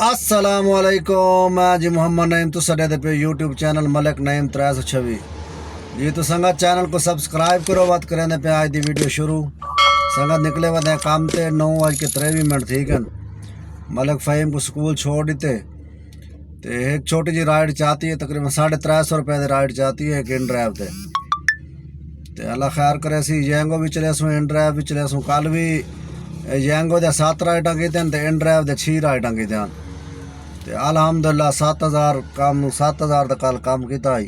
अस्सलामुअलैकुम। मैं जी मोहम्मद नईम तो सड़े पे यूट्यूब चैनल मलिक नईम 326 जी। तो संगत चैनल को सब्सक्राइब करो। बात करें पे आज दी वीडियो शुरू। संगत निकले वे काम ते 9:23 ठीक है। मलिक फ़हीम को स्कूल छोड़ देते ते एक छोटी जी राइड चाहती है, तकरीबन 350 रुपये की राइड चाहती है एक इन ड्राइव ते अल्लाह खैर करे। सी जैंगो भी चले सूँ, इन ड्राइव भी चले सूँ। कल भी जैंगो दे 7 राइडा की इन ड्राइव दे 6 राइडा की ते अल्हम्दुलिल्लाह 7000 काम 7000 का कल काम किया ही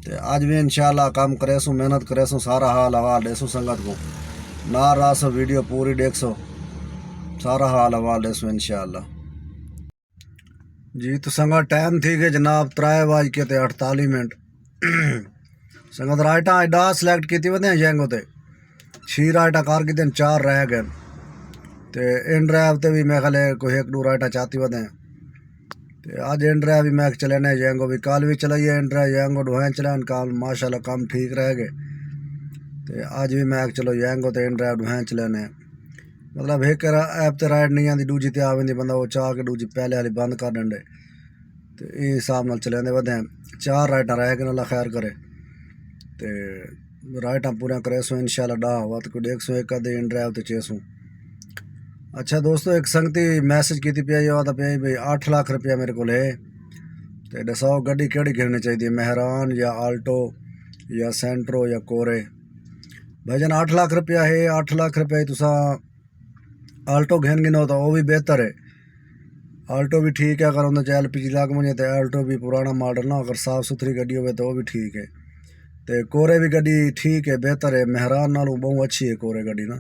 ते अज भी इंशाल्लाह काम करे सो, मेहनत करे सो, सारा हाल हवाल दे सो संगत को ना रहा सो। वीडियो पूरी देख सो, सारा हाल हवाल दे सो इंशाल्लाह जी। तो संगत टाइम थी गए जनाब 3:48 संगत राइटा डा सिलेक्ट की वे जैंगो ते 6 राइटा कार की 4 रह गए ते इन ड्राइव ते भी मैं ख्याल कोई 1-2 राइटा चाहती वे आज इन ड्राइव भी मैं चलाने जैंगो भी कल भी चलाइए इन ड्राइव जैंगो ढोएं चलान कल माशाल्लाह काम ठीक रह गए ते आज भी मैं चलो जैंगो तो इन ड्राइव ढोएं चलाने मतलब एक ऐप तो राइड नहीं आती, दूजी ते आवेंदी बंदा वो चाह के दूजी पहले वाली बंद कर देंगे तो ये हिसाब नाल चलाते वे 4 राइटा रह गए अल्लाह खैर करे ते राइटा पूरा करे सो इंशाल्लाह डा हुआ तो देख सो एक आधे इन ड्राइव तो चेसूँ। अच्छा दोस्तों, एक संगती मैसेज की पे भाई 8 लाख रुपया मेरे को है तो दसाओ गड्डी केड़ी घेरनी चाहिए, मेहरान या आल्टो या सेंट्रो या कोरे। भाईजान 8 लाख रुपया है, 8 लाख रुपया तुसा आल्टो घेन गिनो तो वो भी बेहतर है। आल्टो भी ठीक है अगर उन्हें LPG लाग मुझे तो आल्टो भी पुराना मॉडल ना अगर साफ़ सुथरी गड्डी हो तो वो भी ठीक है। तो कोरे भी गड्डी ठीक है, बेहतर है। मेहरान नालों बहुत अच्छी है कोरे गड्डी ना।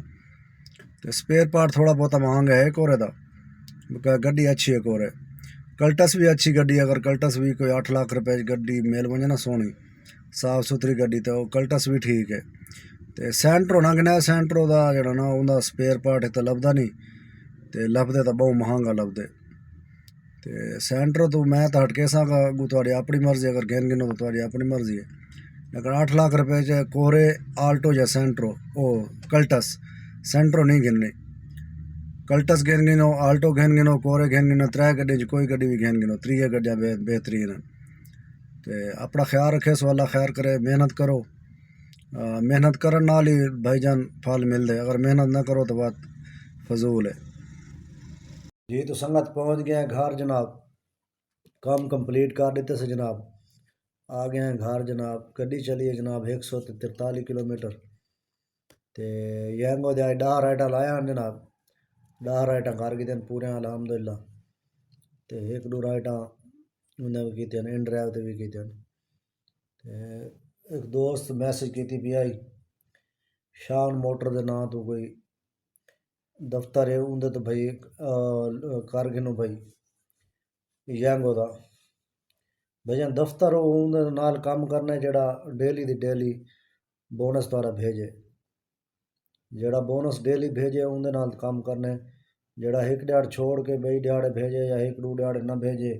तो स्पेयर पार्ट थोड़ा बहुत महंगा है कोरे का, गड्डी अच्छी है कोरे। कल्टस भी अच्छी गड्डी है, अगर कल्टस भी कोई 8 लाख रुपए की गड्डी मिल वजे ना सोहनी साफ सुथरी गड्डी तो कल्टस भी ठीक है। तो सेंट्रो ना गिना, सेंट्रो का जरा ना उनका स्पेयर पार्ट तो लभदा नहीं, तो लभदे तो बहुत महंगा लभदे। तो सेंट्रो तो मैं तो हटके सागा अगू थोड़ी अपनी मर्जी, अगर गेन गिनो तो थोड़ी अपनी मर्जी है। लेकिन 8 लाख रुपए च कोरे आल्टो या सेंट्रो ओ कल्टस सेंट्रो नहीं गिननी। कल्टस घेन गिनो, आल्टो घेन गिनो, कोरे घेन गिनो, 3 गड्डी कोई गड्डी भी घेन गिनो, 3 गड्डियाँ बेहतरीन है। तो अपना ख्याल रखे सो अल्लाह खैर करे। मेहनत करो, मेहनत करने नाल ही भाईजान फल मिलते, अगर मेहनत ना करो तो बात फजूल है जी। तो संगत पहुँच गए घर जनाब, काम कंप्लीट कर देते से जनाब, आ गए हैं घर जनाब। गड्डी चली है जनाब 143 किलोमीटर। तो यंगो दे 10 राइडा लाया जनाब, 10 राइटा कर गए पूरे अलहमदुलिल्लाह। तो 1-2 राइटा उन्हें भी की इन ड्राइव तो भी की। एक दोस्त मैसेज की भी आई शान मोटर के नाम तो कोई दफ्तर है उनके तो भाई कर गिनो भाई यंगो का भैया दफ्तर उनके नाल काम करना जड़ा डेली दी डेली बोनस द्वारा भेजे, जड़ा बोनस डेली भेजे उनके नाल काम करने। जड़ा एक दिहाड़ छोड़ के बई दिहाड़े भेजे या 1-2 दिहाड़े ना भेजे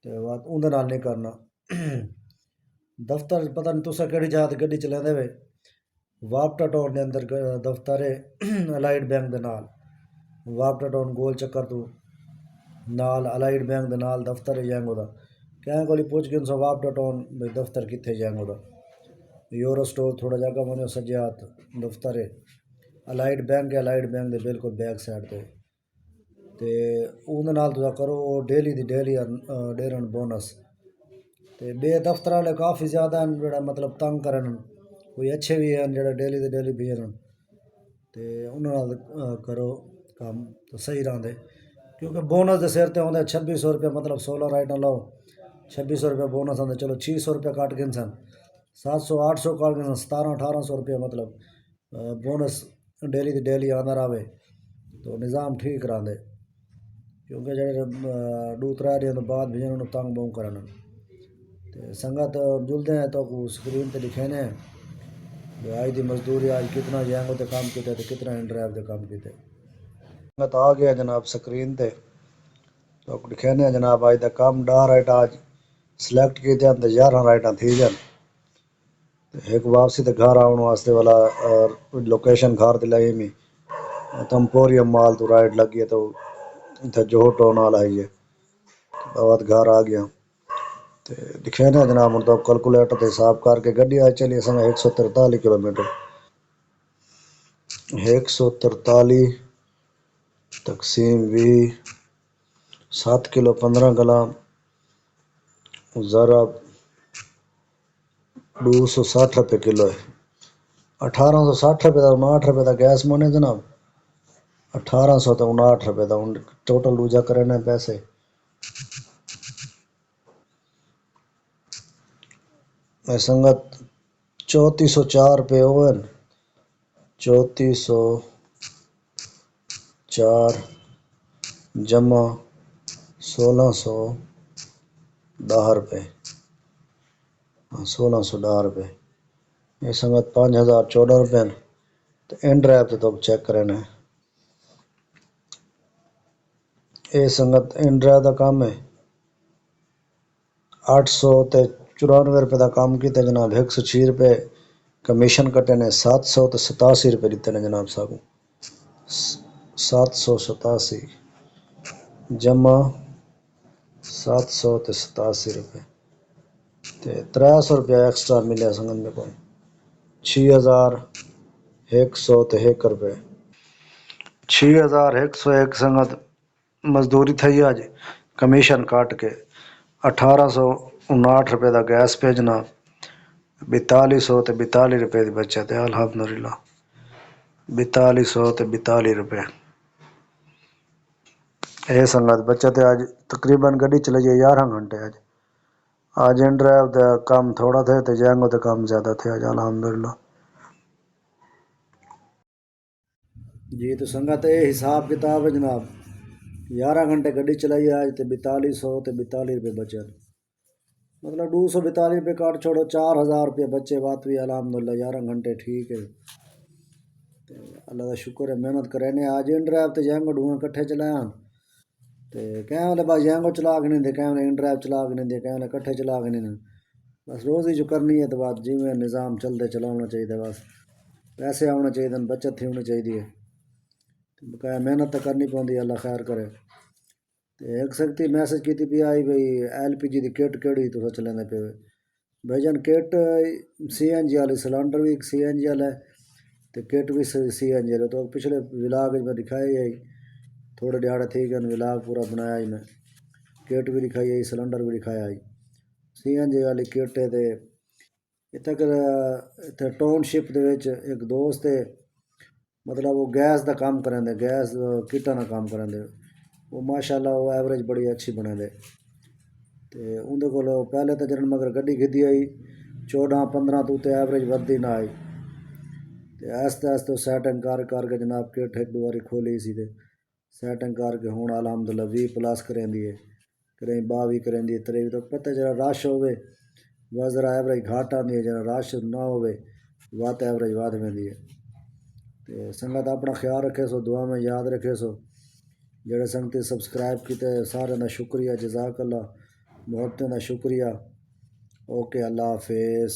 तो बात उनके नाल नहीं करना। दफ्तर पता नहीं तुसा केड़ी जात गड्डी चलाते वे, वापटा टाउन के अंदर दफ्तर है अलाइड बैंक के नाल। वापटा टाउन गोल चक्कर तू नाल अलाइड बैंक के नाल दफ्तर है जैंगो का। क्या कोई पुछ गए सो वापटा टाउन भाई दफ्तर कितने जैंगो का। यूरो स्टोर थोड़ा जगह मनो सज्जे हाथ दफ्तर है। अलाइड बैंक है, अलाइड बैंक के बिल्कुल बैक साइड पे। तो उनके नाल तुसा करो daily the daily Darren bonus. तो बे दफ्तर वाले काफ़ी ज़्यादा जो मतलब तंग करन, कोई अच्छे भी हैं जो डेली दे डेली भेजन तो उन्होंने करो काम तो सही रहा। क्योंकि बोनस के सिर पर आते 2600 रुपया, मतलब 16 राइटा लाओ 2600 रुपया बोनस आते। चलो 600 रुपया काट गए सन, 700-800 काट गए सन, 1700-1800 रुपया मतलब बोनस डेली दी डेली आना रहे तो निज़ाम ठीक रहा। क्योंकि जो 2-3 दिन बाद भी उन्होंने तंग बहु करना। तो संगत जुलते हैं तो स्क्रीन पर लिखे ने आज की मजदूरी आज कितना जैंगो ते काम किया तो कितना इन ड्राइव ते काम किया। संगत आ गया जनाब स्क्रीन ते तो लिखे ने जनाब आज का काम 10 राइटा आज सिलेक्ट किए तो 11 राइटा थी जान। एक वापसी तो घर आने वास्ते वाला लोकेशन घर ते लगे मी तमपोरियम माल तो राइड लगी है तो इतना जोर टोन वाला है ये बाद घर आ गया तो दिखे ना जनाब मतलब कैलकुलेटर से हिसाब करके गड्डी आज चली संग 143 किलोमीटर 143 तकसीम भी 7 किलो 15 ग्राम ज़रा 260 रुपये किलो है 1860 रुपये का 59 रुपये का गैस मोने जनाब 1800 तो 59 रुपये का हूँ टोटल दूजा करने पैसे संगत 3404 रुपये ओवन 3404 जमा 1610 रुपये हाँ 1610 रुपये ये संगत 5014 रुपये तो इन ड्राइव तो चेक करना है ये संगत इन ड्राइव का काम है 894 रुपये का काम किया जनाब 106 रुपये कमीशन कटे ने 787 रुपये दिते ने जनाब साहब 787 जमा 787 रुपये ते 300 रुपया एक्स्ट्रा मिले संगत में को 6101 रुपये 6101 संगत मजदूरी थी आज कमीशन काट के 1859 रुपये का गैस पे जनाब 4200 ते 42 रुपये की बचत है अल्हम्दुलिल्लाह 4200 ते 42 रुपये ये संगत बचत है आज तकरीबन गड्डी चली जाए 11 घंटे आज इन ड्राइव का काम थोड़ा थे तो जैंगो तो काम ज़्यादा थे आज अल्हम्दुलिल्लाह जी तो संगत ये हिसाब किताब है जनाब 11 घंटे गड्डी चलाई आज तो 4200 ते 42 रुपये बचत मतलब 242 रुपये काट छोड़ो 4000 रुपये बच्चे बात भी अल्हम्दुलिल्लाह 11 घंटे ठीक है अल्लाह का शुक्र है मेहनत करे ने आज इन ड्राइव तो जैंगो ढूंढ कट्ठे चलाया तो क्या वाले बस जैंगो चला के नहीं दे क्या वाले इन ड्राइव चला के नहीं दे क्या वाले कट्ठे चला के नहीं बस रोज़ ही जो करनी है तो बात जिमें निज़ाम चलते चलाना चाहिए बस पैसे आने चाहिए बचत थी होनी चाहिए बकाया मेहनत तो करनी पौंदी अल्लाह खैर करे तो एक सकती मैसेज की पी आई भाई LPG की किट केड़ी तुस चलेंदे पे भाईजान किट CNG वाली सिलेंडर भी CNG वाला है तो किट भी CNG वाला तो पिछले विलाग में दिखाई आई थोड़े दिहाड़े थी गए विलाग पूरा बनाया ही मैं किट भी दिखाई आई सिलेंडर भी दिखाया आई CNG वाली किट है इतने टाउनशिप एक दोस्त है मतलब वो गैस का काम करेंदे गैस किटा का काम करेंदे वो माशाल्लाह वो एवरेज बड़ी अच्छी बने दे ते उनके को पहले तो जन मगर गड्डी खिदी आई 14-15 तो उत्ते एवरेज वधदी ना आई ते आस्ते आस्ते सैटिंग कर जनाब किट एक दो बारी खोली सी ते सैटिंग करके हुण अल्हम्दुलिल्लाह 20+ करेंदी है करें 22 करेंदी है 23 तो पता जरा रश होवे वह जरा एवरेज घट आती है जरा रश ना होवे वत एवरेज वध वेंदी है तो संगत अपना ख्याल रखे सो दुआ में याद रखे सो जेड़े संगत सब्सक्राइब किए सारे का शुक्रिया जज़ाकल्लाह बहुत शुक्रिया ओके अल्लाह हाफिज़।